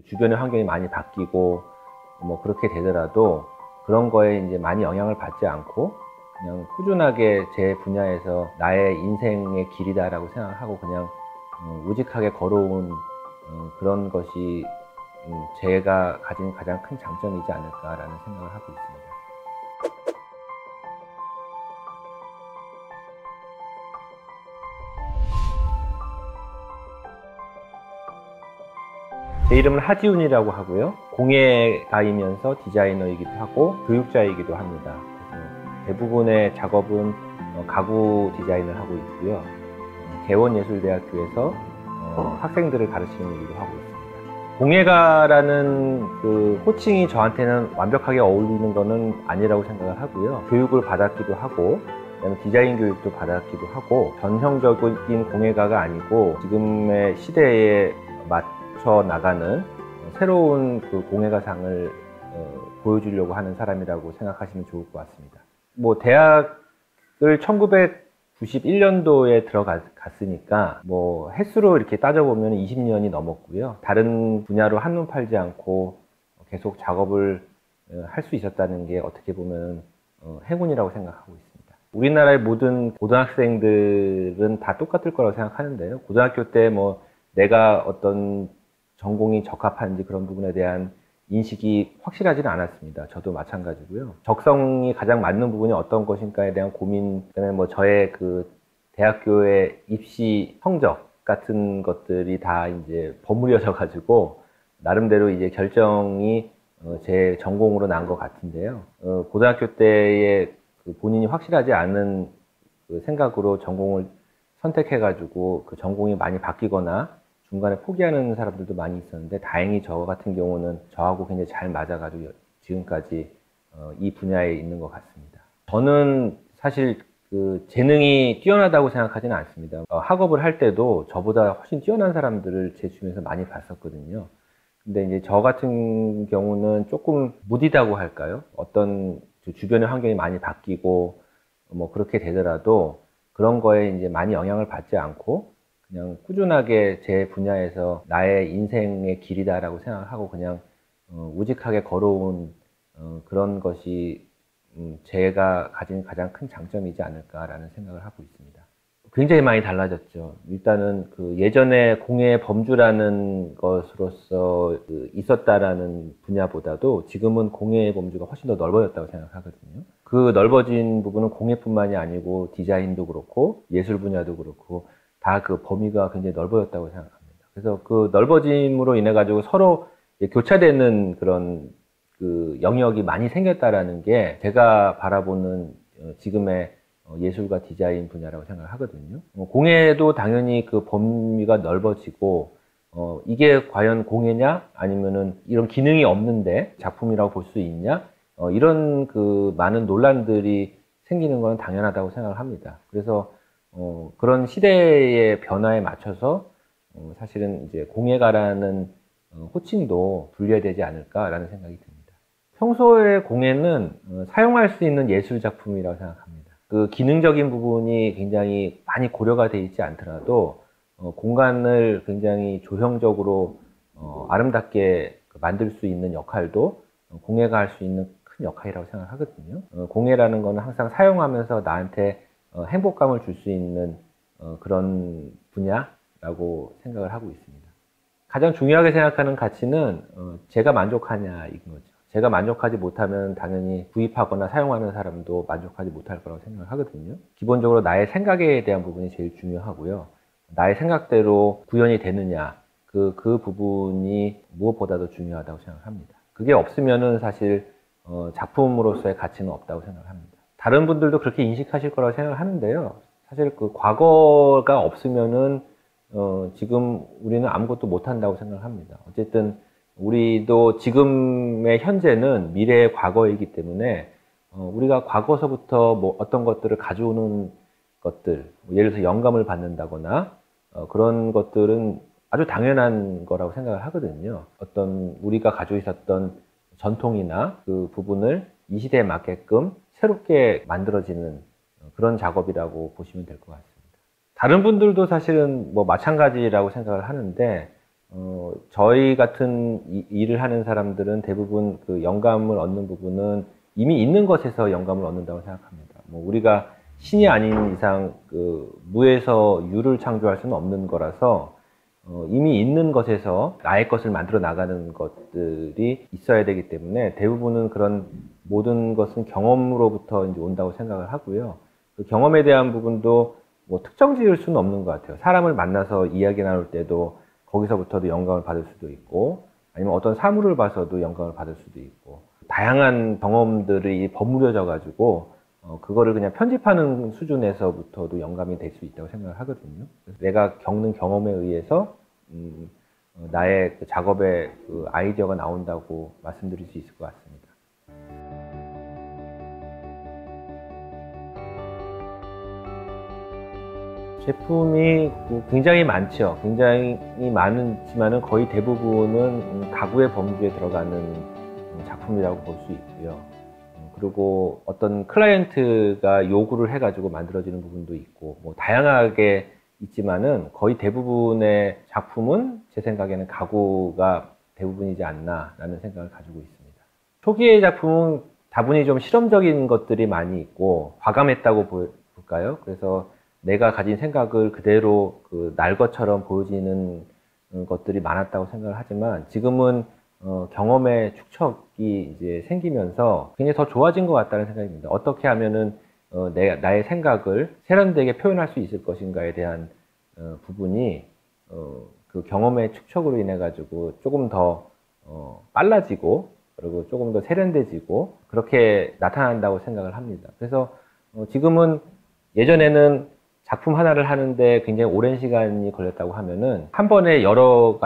주변의 환경이 많이 바뀌고 뭐 그렇게 되더라도 그런 거에 이제 많이 영향을 받지 않고 그냥 꾸준하게 제 분야에서 나의 인생의 길이다라고 생각하고 그냥 우직하게 걸어온 그런 것이 제가 가진 가장 큰 장점이지 않을까라는 생각을 하고 있습니다. 제 이름은 하지훈이라고 하고요. 공예가이면서 디자이너이기도 하고 교육자이기도 합니다. 그래서 대부분의 작업은 가구 디자인을 하고 있고요. 개원예술대학교에서 학생들을 가르치는 일도 하고 있습니다. 공예가라는 그 호칭이 저한테는 완벽하게 어울리는 것은 아니라고 생각을 하고요. 교육을 받았기도 하고 그다음에 디자인 교육도 받았기도 하고 전형적인 공예가가 아니고 지금의 시대에 맞춰 나가는 새로운 그 공예가상을 보여주려고 하는 사람이라고 생각하시면 좋을 것 같습니다. 뭐 대학을 1991년도에 들어갔으니까 뭐 횟수로 이렇게 따져보면 20년이 넘었고요. 다른 분야로 한눈 팔지 않고 계속 작업을 할 수 있었다는 게 어떻게 보면 행운이라고 생각하고 있습니다. 우리나라의 모든 고등학생들은 다 똑같을 거라고 생각하는데요. 고등학교 때 뭐 내가 어떤 전공이 적합한지 그런 부분에 대한 인식이 확실하지는 않았습니다. 저도 마찬가지고요. 적성이 가장 맞는 부분이 어떤 것인가에 대한 고민, 그다음에 뭐 저의 그 대학교의 입시 성적 같은 것들이 다 이제 버무려져 가지고 나름대로 이제 결정이 제 전공으로 난 것 같은데요. 고등학교 때의 그 본인이 확실하지 않은 그 생각으로 전공을 선택해 가지고 그 전공이 많이 바뀌거나 중간에 포기하는 사람들도 많이 있었는데 다행히 저 같은 경우는 저하고 굉장히 잘 맞아가지고 지금까지 이 분야에 있는 것 같습니다. 저는 사실 그 재능이 뛰어나다고 생각하지는 않습니다. 학업을 할 때도 저보다 훨씬 뛰어난 사람들을 제 주변에서 많이 봤었거든요. 근데 이제 저 같은 경우는 조금 무디다고 할까요? 어떤 주변의 환경이 많이 바뀌고 뭐 그렇게 되더라도 그런 거에 이제 많이 영향을 받지 않고 그냥 꾸준하게 제 분야에서 나의 인생의 길이다라고 생각하고 그냥 우직하게 걸어온 그런 것이 제가 가진 가장 큰 장점이지 않을까라는 생각을 하고 있습니다. 굉장히 많이 달라졌죠. 일단은 그 예전에 공예 범주라는 것으로서 있었다라는 분야보다도 지금은 공예의 범주가 훨씬 더 넓어졌다고 생각하거든요. 그 넓어진 부분은 공예뿐만이 아니고 디자인도 그렇고 예술 분야도 그렇고 다 그 범위가 굉장히 넓어졌다고 생각합니다. 그래서 그 넓어짐으로 인해 가지고 서로 교차되는 그런 그 영역이 많이 생겼다라는 게 제가 바라보는 지금의 예술과 디자인 분야라고 생각을 하거든요. 공예도 당연히 그 범위가 넓어지고 이게 과연 공예냐 아니면은 이런 기능이 없는데 작품이라고 볼 수 있냐 이런 그 많은 논란들이 생기는 건 당연하다고 생각을 합니다. 그래서 그런 시대의 변화에 맞춰서 사실은 이제 공예가라는 호칭도 분리되지 않을까라는 생각이 듭니다. 평소에 공예는 사용할 수 있는 예술 작품이라고 생각합니다. 그 기능적인 부분이 굉장히 많이 고려가 되어 있지 않더라도 공간을 굉장히 조형적으로 아름답게 만들 수 있는 역할도 공예가 할 수 있는 큰 역할이라고 생각하거든요. 공예라는 거는 항상 사용하면서 나한테 행복감을 줄 수 있는 그런 분야라고 생각을 하고 있습니다. 가장 중요하게 생각하는 가치는 제가 만족하냐 이건 거죠. 제가 만족하지 못하면 당연히 구입하거나 사용하는 사람도 만족하지 못할 거라고 생각을 하거든요. 기본적으로 나의 생각에 대한 부분이 제일 중요하고요. 나의 생각대로 구현이 되느냐 그 부분이 무엇보다도 중요하다고 생각합니다. 그게 없으면은 사실 작품으로서의 가치는 없다고 생각을 합니다. 다른 분들도 그렇게 인식하실 거라고 생각을 하는데요. 사실 그 과거가 없으면은 지금 우리는 아무것도 못한다고 생각을 합니다. 어쨌든 우리도 지금의 현재는 미래의 과거이기 때문에 우리가 과거서부터 뭐 어떤 것들을 가져오는 것들, 예를 들어서 영감을 받는다거나 그런 것들은 아주 당연한 거라고 생각을 하거든요. 어떤 우리가 가지고 있었던 전통이나 그 부분을 이 시대에 맞게끔 새롭게 만들어지는 그런 작업이라고 보시면 될 것 같습니다. 다른 분들도 사실은 뭐 마찬가지라고 생각을 하는데 저희 같은 일을 하는 사람들은 대부분 그 영감을 얻는 부분은 이미 있는 것에서 영감을 얻는다고 생각합니다. 뭐 우리가 신이 아닌 이상 그 무에서 유를 창조할 수는 없는 거라서 이미 있는 것에서 나의 것을 만들어 나가는 것들이 있어야 되기 때문에 대부분은 그런 모든 것은 경험으로부터 이제 온다고 생각을 하고요. 그 경험에 대한 부분도 뭐 특정 지을 수는 없는 것 같아요. 사람을 만나서 이야기 나눌 때도 거기서부터도 영감을 받을 수도 있고, 아니면 어떤 사물을 봐서도 영감을 받을 수도 있고, 다양한 경험들이 버무려져 가지고 그거를 그냥 편집하는 수준에서부터도 영감이 될 수 있다고 생각을 하거든요. 내가 겪는 경험에 의해서 나의 그 작업의 그 아이디어가 나온다고 말씀드릴 수 있을 것 같습니다. 제품이 굉장히 많죠. 굉장히 많지만은 거의 대부분은 가구의 범주에 들어가는 작품이라고 볼 수 있고요. 그리고 어떤 클라이언트가 요구를 해가지고 만들어지는 부분도 있고, 뭐 다양하게 있지만은 거의 대부분의 작품은 제 생각에는 가구가 대부분이지 않나라는 생각을 가지고 있습니다. 초기의 작품은 다분히 좀 실험적인 것들이 많이 있고 과감했다고 볼까요? 그래서 내가 가진 생각을 그대로 날 것처럼 보여지는 것들이 많았다고 생각을 하지만 지금은 경험의 축적이 이제 생기면서 굉장히 더 좋아진 것 같다는 생각이 듭니다. 어떻게 하면은 나의 생각을 세련되게 표현할 수 있을 것인가에 대한 부분이 그 경험의 축적으로 인해 가지고 조금 더 빨라지고 그리고 조금 더 세련돼지고 그렇게 나타난다고 생각을 합니다. 그래서 지금은 예전에는 작품 하나를 하는데 굉장히 오랜 시간이 걸렸다고 하면은 한 번에 여러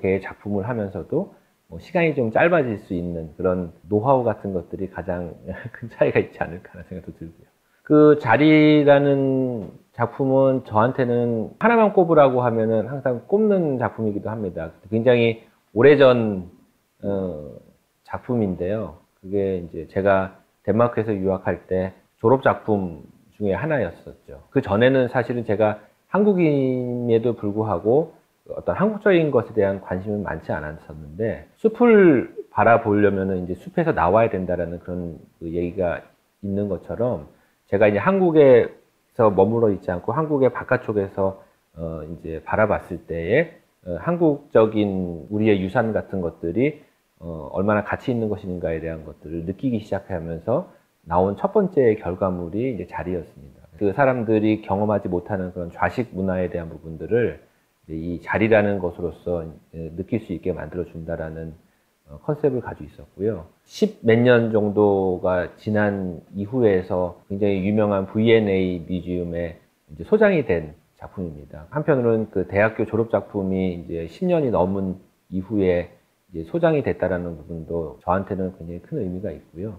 개의 작품을 하면서도 시간이 좀 짧아질 수 있는 그런 노하우 같은 것들이 가장 큰 차이가 있지 않을까 하는 생각도 들고요. 그 자리라는 작품은 저한테는 하나만 꼽으라고 하면은 항상 꼽는 작품이기도 합니다. 굉장히 오래전 작품인데요. 그게 이제 제가 덴마크에서 유학할 때 졸업 작품 중에 하나였었죠. 그 전에는 사실은 제가 한국인에도 불구하고 어떤 한국적인 것에 대한 관심은 많지 않았었는데 숲을 바라보려면은 이제 숲에서 나와야 된다라는 그런 그 얘기가 있는 것처럼 제가 이제 한국에서 머물러 있지 않고 한국의 바깥쪽에서 이제 바라봤을 때에 한국적인 우리의 유산 같은 것들이 얼마나 가치 있는 것인가에 대한 것들을 느끼기 시작하면서 나온 첫 번째 결과물이 이제 자리였습니다. 그 사람들이 경험하지 못하는 그런 좌식 문화에 대한 부분들을 이 자리라는 것으로서 느낄 수 있게 만들어준다라는 컨셉을 가지고 있었고요. 10 몇 년 정도가 지난 이후에서 굉장히 유명한 V&A 뮤지엄에 이제 소장이 된 작품입니다. 한편으로는 그 대학교 졸업 작품이 이제 10년이 넘은 이후에 이제 소장이 됐다라는 부분도 저한테는 굉장히 큰 의미가 있고요.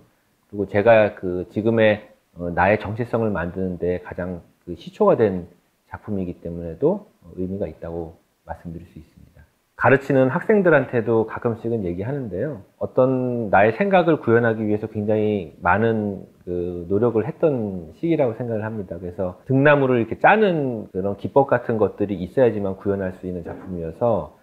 그리고 제가 그 지금의 나의 정체성을 만드는데 가장 그 시초가 된 작품이기 때문에도 의미가 있다고 말씀드릴 수 있습니다. 가르치는 학생들한테도 가끔씩은 얘기하는데요. 어떤 나의 생각을 구현하기 위해서 굉장히 많은 그 노력을 했던 시기라고 생각을 합니다. 그래서 등나무를 이렇게 짜는 그런 기법 같은 것들이 있어야지만 구현할 수 있는 작품이어서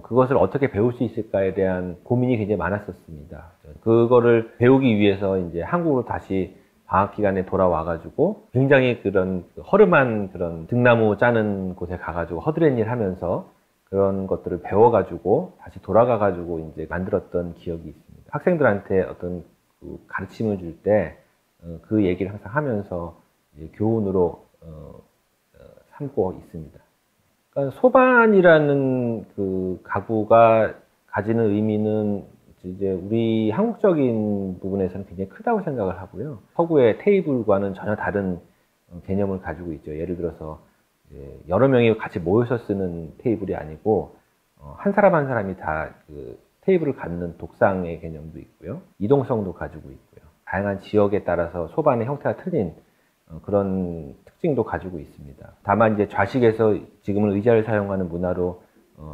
그것을 어떻게 배울 수 있을까에 대한 고민이 굉장히 많았었습니다. 그거를 배우기 위해서 이제 한국으로 다시 방학 기간에 돌아와가지고 굉장히 그런 허름한 그런 등나무 짜는 곳에 가가지고 허드렛일 하면서 그런 것들을 배워가지고 다시 돌아가가지고 이제 만들었던 기억이 있습니다. 학생들한테 어떤 그 가르침을 줄 때 그 얘기를 항상 하면서 이제 교훈으로 삼고 있습니다. 그러니까 소반이라는 그 가구가 가지는 의미는 이제 우리 한국적인 부분에서는 굉장히 크다고 생각을 하고요. 서구의 테이블과는 전혀 다른 개념을 가지고 있죠. 예를 들어서 여러 명이 같이 모여서 쓰는 테이블이 아니고 한 사람 한 사람이 다 그 테이블을 갖는 독상의 개념도 있고요. 이동성도 가지고 있고요. 다양한 지역에 따라서 소반의 형태가 틀린 그런 특징도 가지고 있습니다. 다만 이제 좌식에서 지금은 의자를 사용하는 문화로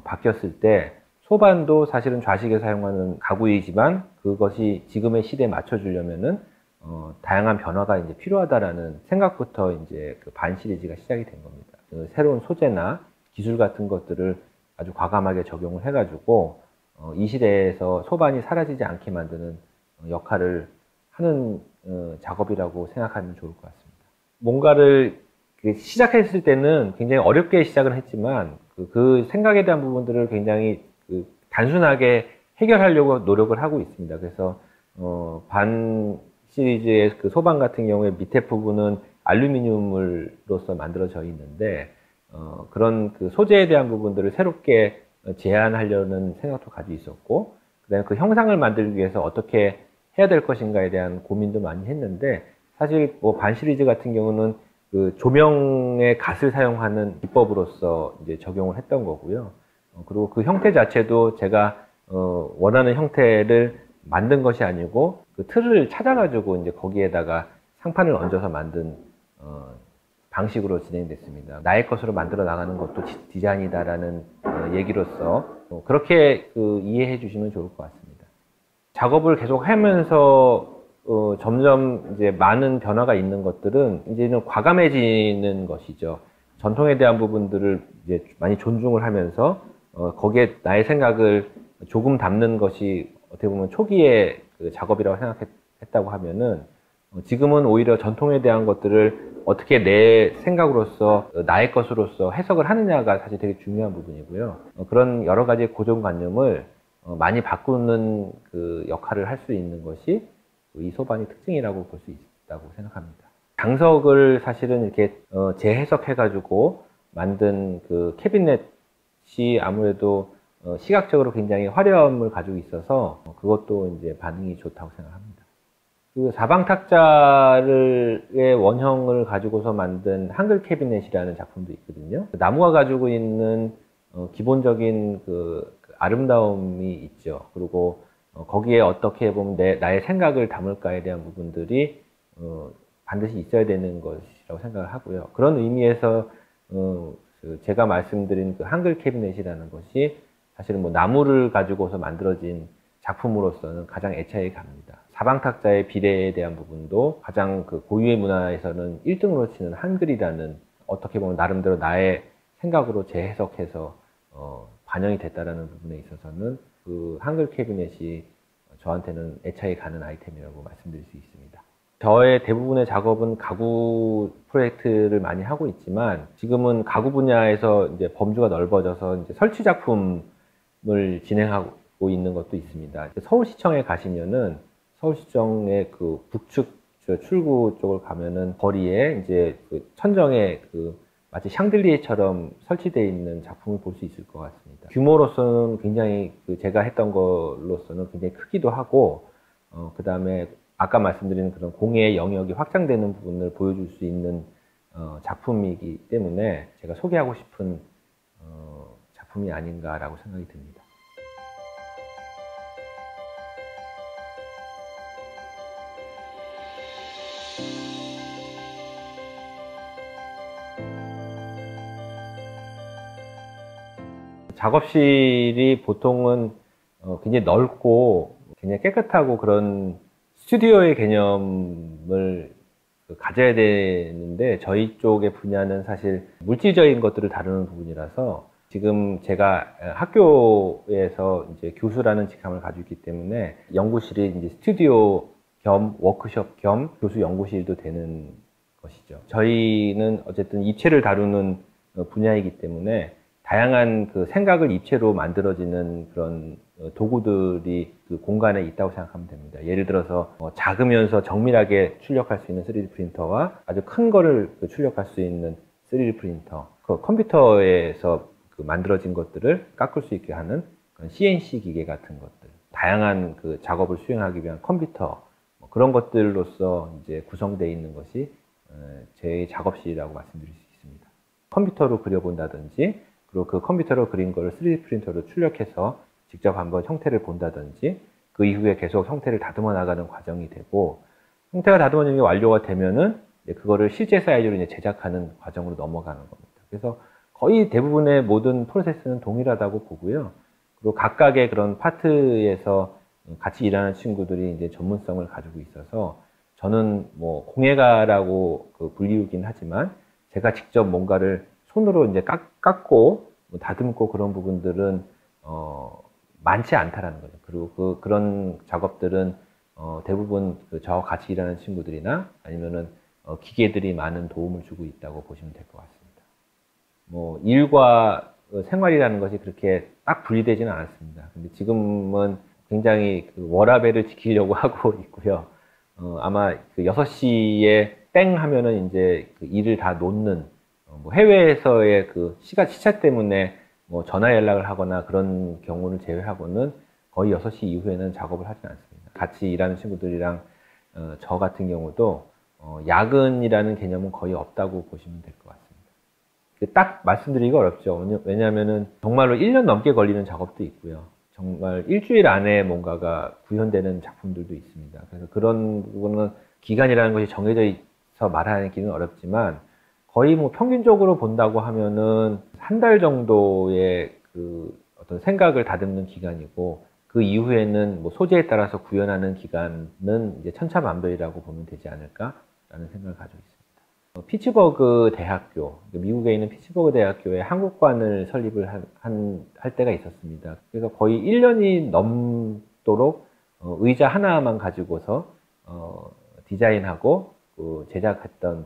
바뀌었을 때 소반도 사실은 좌식에 사용하는 가구이지만 그것이 지금의 시대에 맞춰주려면은 다양한 변화가 이제 필요하다라는 생각부터 이제 그 반 시리즈가 시작이 된 겁니다. 그 새로운 소재나 기술 같은 것들을 아주 과감하게 적용을 해가지고 이 시대에서 소반이 사라지지 않게 만드는 역할을 하는 작업이라고 생각하면 좋을 것 같습니다. 뭔가를 시작했을 때는 굉장히 어렵게 시작을 했지만 그 생각에 대한 부분들을 굉장히 단순하게 해결하려고 노력을 하고 있습니다. 그래서 반 시리즈의 그 소반 같은 경우에 밑에 부분은 알루미늄으로서 만들어져 있는데 그런 그 소재에 대한 부분들을 새롭게 제안하려는 생각도 가지고 있었고, 그다음에 그 형상을 만들기 위해서 어떻게 해야 될 것인가에 대한 고민도 많이 했는데, 사실 뭐 반 시리즈 같은 경우는 그 조명의 갓을 사용하는 기법으로서 이제 적용을 했던 거고요. 그리고 그 형태 자체도 제가 원하는 형태를 만든 것이 아니고 그 틀을 찾아가지고 이제 거기에다가 상판을 얹어서 만든 방식으로 진행됐습니다. 나의 것으로 만들어 나가는 것도 디자인이다라는 얘기로서 그렇게 이해해 주시면 좋을 것 같습니다. 작업을 계속 하면서 점점 이제 많은 변화가 있는 것들은 이제는 과감해지는 것이죠. 전통에 대한 부분들을 이제 많이 존중을 하면서 거기에 나의 생각을 조금 담는 것이 어떻게 보면 초기의 그 작업이라고 생각했다고 하면은 지금은 오히려 전통에 대한 것들을 어떻게 내 생각으로서 나의 것으로서 해석을 하느냐가 사실 되게 중요한 부분이고요. 그런 여러 가지 고정관념을 많이 바꾸는 그 역할을 할 수 있는 것이 이 소반의 특징이라고 볼 수 있다고 생각합니다. 장석을 사실은 이렇게 재해석해가지고 만든 그 캐비넷이 아무래도 시각적으로 굉장히 화려함을 가지고 있어서 그것도 이제 반응이 좋다고 생각합니다. 그 사방탁자의 원형을 가지고서 만든 한글 캐비넷이라는 작품도 있거든요. 나무가 가지고 있는 기본적인 그 아름다움이 있죠. 그리고 거기에 어떻게 보면 나의 생각을 담을까에 대한 부분들이 반드시 있어야 되는 것이라고 생각을 하고요. 그런 의미에서 제가 말씀드린 그 한글 캐비넷이라는 것이 사실은 뭐 나무를 가지고서 만들어진 작품으로서는 가장 애착이 갑니다. 사방탁자의 비례에 대한 부분도 가장 그 고유의 문화에서는 1등으로 치는 한글이라는, 어떻게 보면 나름대로 나의 생각으로 재해석해서 반영이 됐다라는 부분에 있어서는 그 한글 캐비넷이 저한테는 애착이 가는 아이템이라고 말씀드릴 수 있습니다. 저의 대부분의 작업은 가구 프로젝트를 많이 하고 있지만, 지금은 가구 분야에서 이제 범주가 넓어져서 이제 설치 작품을 진행하고 있는 것도 있습니다. 서울시청에 가시면은 서울시청의 그 북측 출구 쪽을 가면은 거리에 이제 그 천정에 그 마치 샹들리에처럼 설치되어 있는 작품을 볼 수 있을 것 같습니다. 규모로서는 굉장히 제가 했던 걸로서는 굉장히 크기도 하고, 그 다음에 아까 말씀드린 그런 공예의 영역이 확장되는 부분을 보여줄 수 있는 작품이기 때문에 제가 소개하고 싶은 작품이 아닌가라고 생각이 듭니다. 작업실이 보통은 굉장히 넓고 굉장히 깨끗하고 그런 스튜디오의 개념을 가져야 되는데, 저희 쪽의 분야는 사실 물질적인 것들을 다루는 부분이라서 지금 제가 학교에서 이제 교수라는 직함을 가지고 있기 때문에 연구실이 이제 스튜디오 겸 워크숍 겸 교수 연구실도 되는 것이죠. 저희는 어쨌든 입체를 다루는 분야이기 때문에 다양한 그 생각을 입체로 만들어지는 그런 도구들이 그 공간에 있다고 생각하면 됩니다. 예를 들어서 작으면서 정밀하게 출력할 수 있는 3D 프린터와 아주 큰 거를 출력할 수 있는 3D 프린터, 그 컴퓨터에서 그 만들어진 것들을 깎을 수 있게 하는 그런 CNC 기계 같은 것들, 다양한 그 작업을 수행하기 위한 컴퓨터, 그런 것들로서 이제 구성되어 있는 것이 제 작업실이라고 말씀드릴 수 있습니다. 컴퓨터로 그려본다든지, 그리고 그 컴퓨터로 그린 거를 3D 프린터로 출력해서 직접 한번 형태를 본다든지, 그 이후에 계속 형태를 다듬어 나가는 과정이 되고, 형태가 다듬어지는 게 완료가 되면은 그거를 실제 사이즈로 이제 제작하는 과정으로 넘어가는 겁니다. 그래서 거의 대부분의 모든 프로세스는 동일하다고 보고요. 그리고 각각의 그런 파트에서 같이 일하는 친구들이 이제 전문성을 가지고 있어서, 저는 뭐 공예가라고 불리우긴 하지만 제가 직접 뭔가를 손으로 이제 깎고 뭐 다듬고 그런 부분들은 많지 않다라는 거죠. 그리고 그런 작업들은 대부분 저와 같이 일하는 친구들이나 아니면은 기계들이 많은 도움을 주고 있다고 보시면 될 것 같습니다. 뭐 일과 생활이라는 것이 그렇게 딱 분리되지는 않았습니다. 근데 지금은 굉장히 워라밸을 지키려고 하고 있고요. 아마 6시에 땡 하면은 이제 일을 다 놓는, 뭐 해외에서의 시차 때문에 뭐 전화 연락을 하거나 그런 경우를 제외하고는 거의 6시 이후에는 작업을 하지 않습니다. 같이 일하는 친구들이랑 저 같은 경우도 야근이라는 개념은 거의 없다고 보시면 될 것 같습니다. 딱 말씀드리기가 어렵죠. 왜냐하면은 정말로 1년 넘게 걸리는 작업도 있고요. 정말 일주일 안에 뭔가가 구현되는 작품들도 있습니다. 그래서 그런 부분은 기간이라는 것이 정해져 있어 말하기는 어렵지만 거의 뭐 평균적으로 본다고 하면은 한 달 정도의 어떤 생각을 다듬는 기간이고 그 이후에는 뭐 소재에 따라서 구현하는 기간은 이제 천차만별이라고 보면 되지 않을까라는 생각을 가지고 있습니다. 피츠버그 대학교, 미국에 있는 피츠버그 대학교에 한국관을 설립을 할 때가 있었습니다. 그래서 거의 1년이 넘도록 의자 하나만 가지고서 디자인하고 제작했던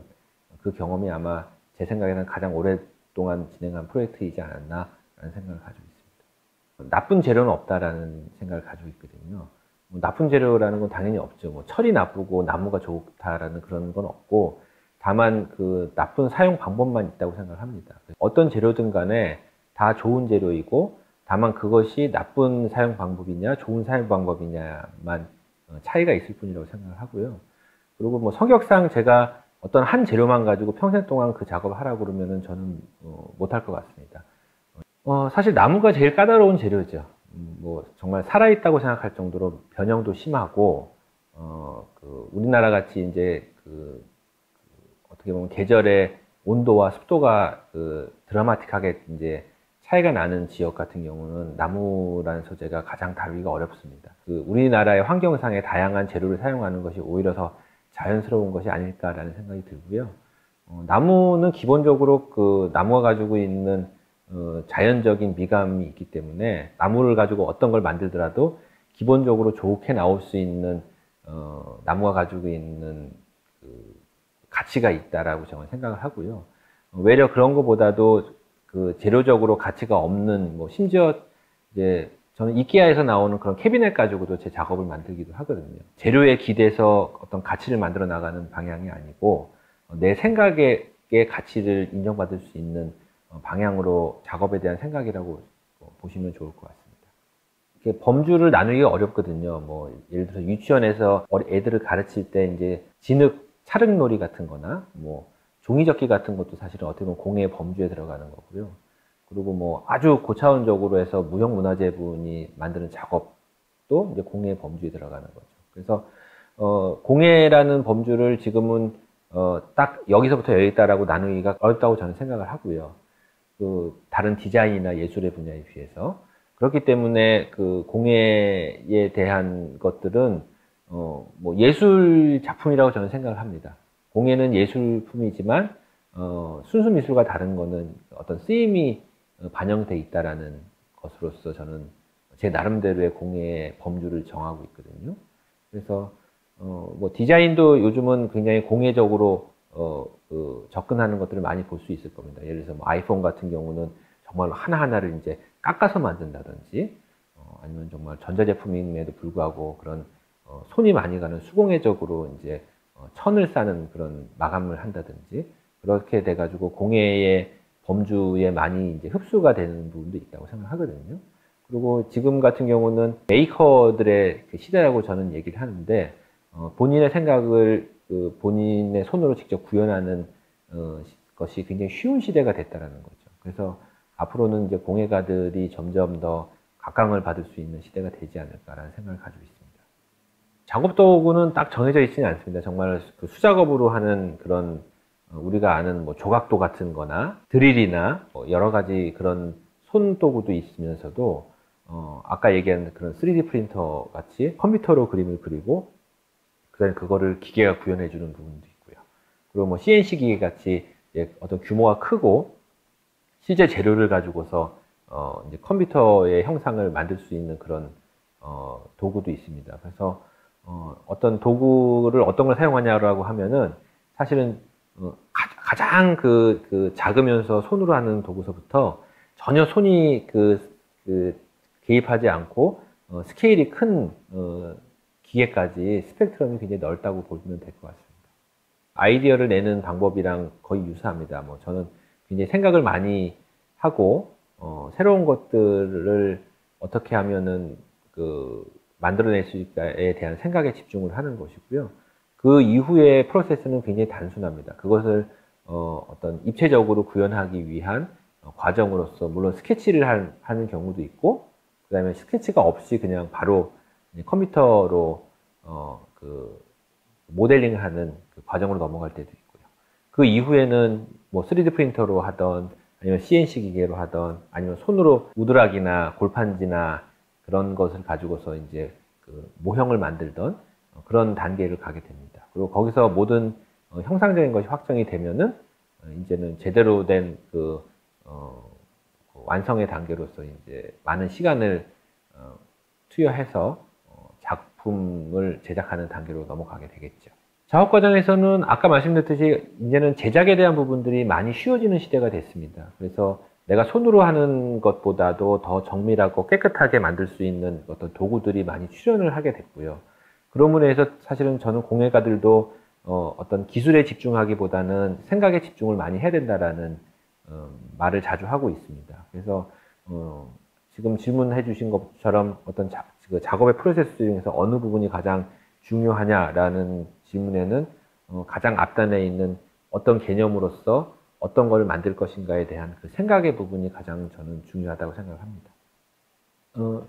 그 경험이 아마 제 생각에는 가장 오랫동안 진행한 프로젝트이지 않았나라는 생각을 가지고 있습니다. 나쁜 재료는 없다라는 생각을 가지고 있거든요. 뭐 나쁜 재료라는 건 당연히 없죠. 뭐 철이 나쁘고 나무가 좋다라는 그런 건 없고, 다만 나쁜 사용 방법만 있다고 생각을 합니다. 어떤 재료든 간에 다 좋은 재료이고, 다만 그것이 나쁜 사용 방법이냐 좋은 사용 방법이냐만 차이가 있을 뿐이라고 생각을 하고요. 그리고 뭐 성격상 제가 어떤 한 재료만 가지고 평생 동안 그 작업을 하라고 그러면은 저는 못할 것 같습니다. 사실 나무가 제일 까다로운 재료죠. 뭐 정말 살아있다고 생각할 정도로 변형도 심하고, 우리나라 같이 이제 어떻게 보면 계절의 온도와 습도가 드라마틱하게 이제 차이가 나는 지역 같은 경우는 나무라는 소재가 가장 다루기가 어렵습니다. 우리나라의 환경상의 다양한 재료를 사용하는 것이 오히려 더 자연스러운 것이 아닐까라는 생각이 들고요. 나무는 기본적으로 나무가 가지고 있는 자연적인 미감이 있기 때문에 나무를 가지고 어떤 걸 만들더라도 기본적으로 좋게 나올 수 있는 나무가 가지고 있는 가치가 있다라고 저는 생각을 하고요. 외려 그런 것보다도 재료적으로 가치가 없는, 뭐 심지어 이제 저는 이케아에서 나오는 그런 캐비넷 가지고도 제 작업을 만들기도 하거든요. 재료에 기대서 어떤 가치를 만들어 나가는 방향이 아니고 내 생각의 가치를 인정받을 수 있는 방향으로 작업에 대한 생각이라고 보시면 좋을 것 같습니다. 범주를 나누기가 어렵거든요. 뭐 예를 들어서 유치원에서 애들을 가르칠 때 이제 진흙 찰흙놀이 같은 거나 뭐 종이접기 같은 것도 사실은 어떻게 보면 공예의 범주에 들어가는 거고요. 그리고 뭐 아주 고차원적으로 해서 무형문화재분이 만드는 작업도 이제 공예의 범주에 들어가는 거죠. 그래서 공예라는 범주를 지금은 딱 여기서부터 여기다라고 나누기가 어렵다고 저는 생각을 하고요. 다른 디자인이나 예술의 분야에 비해서. 그렇기 때문에 공예에 대한 것들은 뭐 예술 작품이라고 저는 생각을 합니다. 공예는 예술품이지만 순수 미술과 다른 거는 어떤 쓰임이 반영돼 있다라는 것으로서 저는 제 나름대로의 공예의 범주를 정하고 있거든요. 그래서 뭐 디자인도 요즘은 굉장히 공예적으로 접근하는 것들을 많이 볼 수 있을 겁니다. 예를 들어서 뭐 아이폰 같은 경우는 정말 하나하나를 이제 깎아서 만든다든지, 아니면 정말 전자제품임에도 불구하고 그런 손이 많이 가는 수공예적으로 이제 천을 싸는 그런 마감을 한다든지, 그렇게 돼가지고 공예의 범주에 많이 이제 흡수가 되는 부분도 있다고 생각하거든요. 그리고 지금 같은 경우는 메이커들의 시대라고 저는 얘기를 하는데, 본인의 생각을 본인의 손으로 직접 구현하는 것이 굉장히 쉬운 시대가 됐다라는 거죠. 그래서 앞으로는 이제 공예가들이 점점 더 각광을 받을 수 있는 시대가 되지 않을까라는 생각을 가지고 있습니다. 작업 도구는 딱 정해져 있지는 않습니다. 정말 수작업으로 하는 그런 우리가 아는 뭐 조각도 같은 거나 드릴이나 뭐 여러 가지 그런 손 도구도 있으면서도 아까 얘기한 그런 3D 프린터 같이 컴퓨터로 그림을 그리고 그다음에 그거를 기계가 구현해 주는 부분도 있고요. 그리고 뭐 CNC 기계 같이 어떤 규모가 크고 실제 재료를 가지고서 이제 컴퓨터의 형상을 만들 수 있는 그런 도구도 있습니다. 그래서 어떤 도구를 어떤 걸 사용하냐라고 하면은 사실은 가장 작으면서 손으로 하는 도구서부터 전혀 손이 개입하지 않고 스케일이 큰 기계까지 스펙트럼이 굉장히 넓다고 보면 될 것 같습니다. 아이디어를 내는 방법이랑 거의 유사합니다. 뭐 저는 굉장히 생각을 많이 하고 새로운 것들을 어떻게 하면은 만들어낼 수 있을까에 대한 생각에 집중을 하는 것이고요. 그 이후의 프로세스는 굉장히 단순합니다. 그것을 어떤 입체적으로 구현하기 위한 과정으로서 물론 스케치를 하는 경우도 있고, 그 다음에 스케치가 없이 그냥 바로 컴퓨터로 모델링을 하는 그 과정으로 넘어갈 때도 있고요. 그 이후에는 뭐 3D 프린터로 하던 아니면 CNC 기계로 하던 아니면 손으로 우드락이나 골판지나 그런 것을 가지고서 이제 모형을 만들던 그런 단계를 가게 됩니다. 그리고 거기서 모든 형상적인 것이 확정이 되면은 이제는 제대로 된 완성의 단계로서 이제 많은 시간을 투여해서 작품을 제작하는 단계로 넘어가게 되겠죠. 작업 과정에서는 아까 말씀드렸듯이 이제는 제작에 대한 부분들이 많이 쉬워지는 시대가 됐습니다. 그래서 내가 손으로 하는 것보다도 더 정밀하고 깨끗하게 만들 수 있는 어떤 도구들이 많이 출현을 하게 됐고요. 그러므로 해서 사실은 저는 공예가들도 어떤 기술에 집중하기보다는 생각에 집중을 많이 해야 된다라는 말을 자주 하고 있습니다. 그래서 지금 질문해 주신 것처럼 어떤 작업의 프로세스 중에서 어느 부분이 가장 중요하냐라는 질문에는 가장 앞단에 있는 어떤 개념으로서 어떤 걸 만들 것인가에 대한 그 생각의 부분이 가장 저는 중요하다고 생각을 합니다.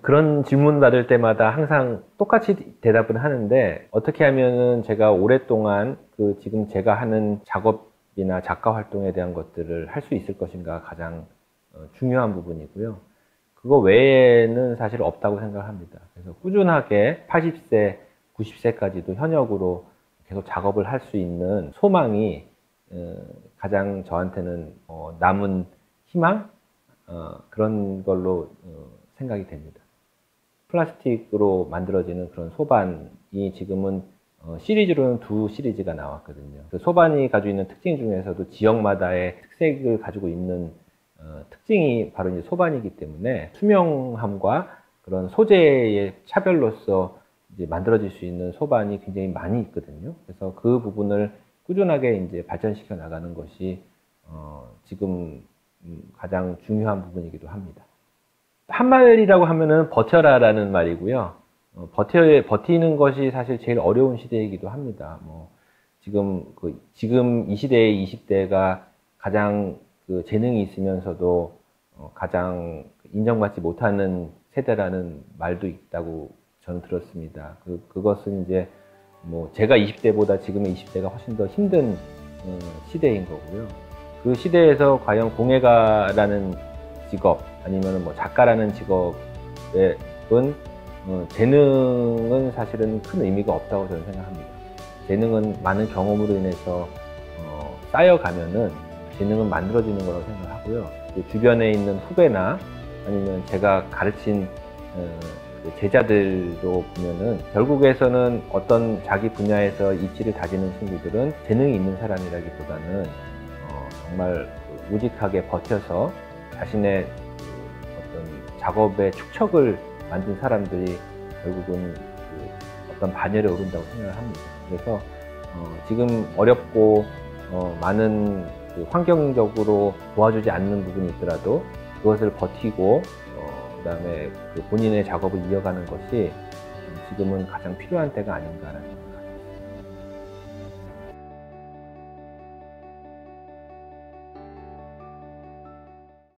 그런 질문 받을 때마다 항상 똑같이 대답을 하는데, 어떻게 하면은 제가 오랫동안 지금 제가 하는 작업이나 작가 활동에 대한 것들을 할 수 있을 것인가 가장 중요한 부분이고요. 그거 외에는 사실 없다고 생각합니다. 그래서 꾸준하게 80세, 90세까지도 현역으로 계속 작업을 할 수 있는 소망이 가장 저한테는 남은 희망? 그런 걸로 생각이 됩니다. 플라스틱으로 만들어지는 그런 소반이 지금은 시리즈로는 2시리즈가 나왔거든요. 그 소반이 가지고 있는 특징 중에서도 지역마다의 특색을 가지고 있는 특징이 바로 이제 소반이기 때문에 투명함과 그런 소재의 차별로서 이제 만들어질 수 있는 소반이 굉장히 많이 있거든요. 그래서 그 부분을 꾸준하게 이제 발전시켜 나가는 것이 지금 가장 중요한 부분이기도 합니다. 한말이라고 하면은 버텨라라는 말이고요. 버티는 것이 사실 제일 어려운 시대이기도 합니다. 지금 이 시대의 20대가 가장 재능이 있으면서도 가장 인정받지 못하는 세대라는 말도 있다고 저는 들었습니다. 그것은 이제 제가 20대보다 지금의 20대가 훨씬 더 힘든 시대인 거고요. 그 시대에서 과연 공예가라는 직업 아니면 작가라는 직업은 재능은 사실은 큰 의미가 없다고 저는 생각합니다. 재능은 많은 경험으로 인해서 쌓여가면은 재능은 만들어지는 거라고 생각하고요. 주변에 있는 후배나 아니면 제가 가르친 제자들도 보면은 결국에서는 어떤 자기 분야에서 입지를 다지는 친구들은 재능이 있는 사람이라기보다는 정말 우직하게 버텨서 자신의 어떤 작업의 축척을 만든 사람들이 결국은 어떤 반열에 오른다고 생각을 합니다. 그래서 지금 어렵고 많은 환경적으로 도와주지 않는 부분이 있더라도 그것을 버티고 그 다음에 본인의 작업을 이어가는 것이 지금은 가장 필요한 때가 아닌가라는